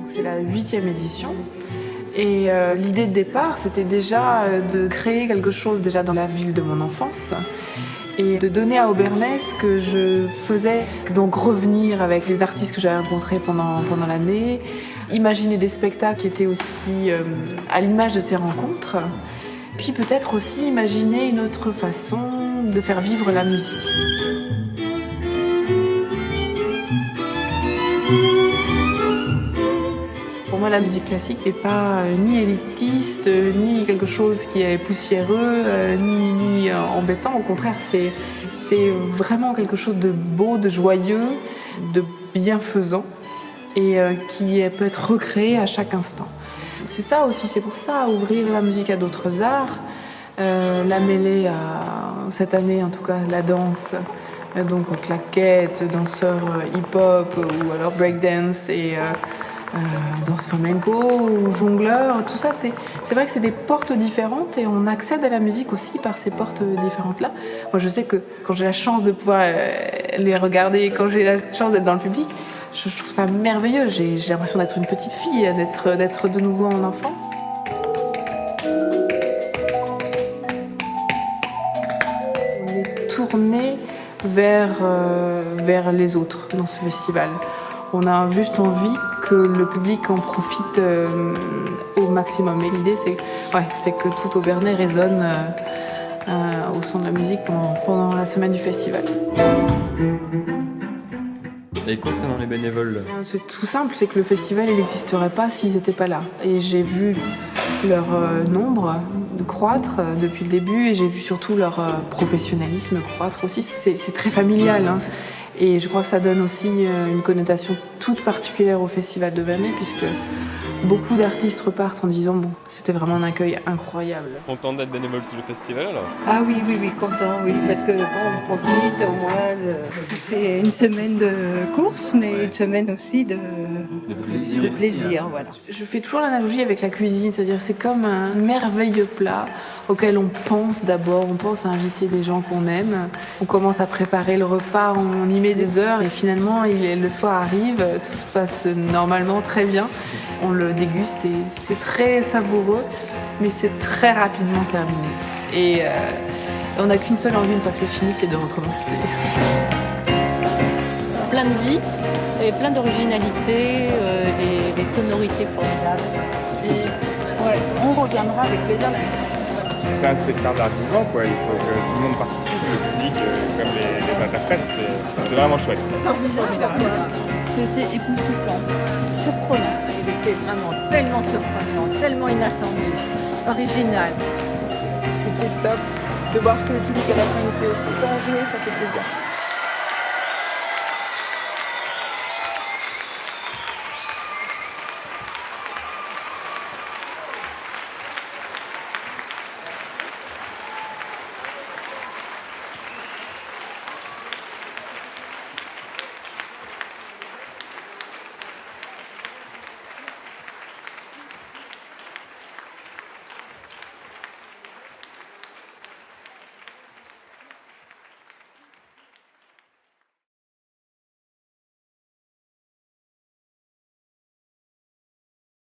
C'est la 8e édition. Et l'idée de départ, c'était déjà de créer quelque chose déjà dans la ville de mon enfance et de donner à Obernai ce que je faisais, donc revenir avec les artistes que j'avais rencontrés pendant l'année, imaginer des spectacles qui étaient aussi à l'image de ces rencontres, puis peut-être aussi imaginer une autre façon de faire vivre la musique. Pour moi, la musique classique n'est pas ni élitiste, ni quelque chose qui est poussiéreux, ni embêtant. Au contraire, c'est vraiment quelque chose de beau, de joyeux, de bienfaisant et qui peut être recréé à chaque instant. C'est ça aussi, c'est pour ça, ouvrir la musique à d'autres arts, la mêler à, cette année en tout cas, la danse, donc claquettes, danseurs hip-hop ou alors breakdance et danse flamenco ou jongleur, tout ça, c'est vrai que c'est des portes différentes et on accède à la musique aussi par ces portes différentes-là. Moi, je sais que quand j'ai la chance de pouvoir les regarder, quand j'ai la chance d'être dans le public, je trouve ça merveilleux. J'ai l'impression d'être une petite fille, d'être de nouveau en enfance. On est tourné vers les autres dans ce festival. On a juste envie que le public en profite au maximum. Et l'idée, c'est que tout Obernai résonne au son de la musique pendant la semaine du festival. Et concernant les bénévoles? C'est tout simple, c'est que le festival il n'existerait pas s'ils n'étaient pas là. Et j'ai vu leur nombre croître depuis le début et j'ai vu surtout leur professionnalisme croître aussi. C'est très familial, hein. Et je crois que ça donne aussi une connotation toute particulière au Festival d'Obernai puisque beaucoup d'artistes repartent en disant bon, c'était vraiment un accueil incroyable. Content d'être bénévole sur le festival alors? Ah oui, content, oui, parce que bon, on profite au moins, c'est une semaine de course, mais une semaine aussi de plaisir, voilà. Je fais toujours l'analogie avec la cuisine, c'est-à-dire c'est comme un merveilleux plat auquel on pense d'abord, on pense à inviter des gens qu'on aime, on commence à préparer le repas, on y met des heures et finalement le soir arrive, tout se passe normalement très bien, on le déguste et c'est très savoureux, mais c'est très rapidement terminé. Et on n'a qu'une seule envie une fois que c'est fini, c'est de recommencer. Plein de vie et plein d'originalité, des sonorités formidables. Et ouais, on reviendra avec plaisir l'année prochaine. C'est un spectacle d'art vivant, quoi. Il faut que tout le monde participe, le public comme les interprètes. C'était vraiment chouette. C'était époustouflant, surprenant. Il était vraiment tellement surprenant, tellement inattendu, original. C'était top de voir que le public à la fin était autant joué, ça fait plaisir.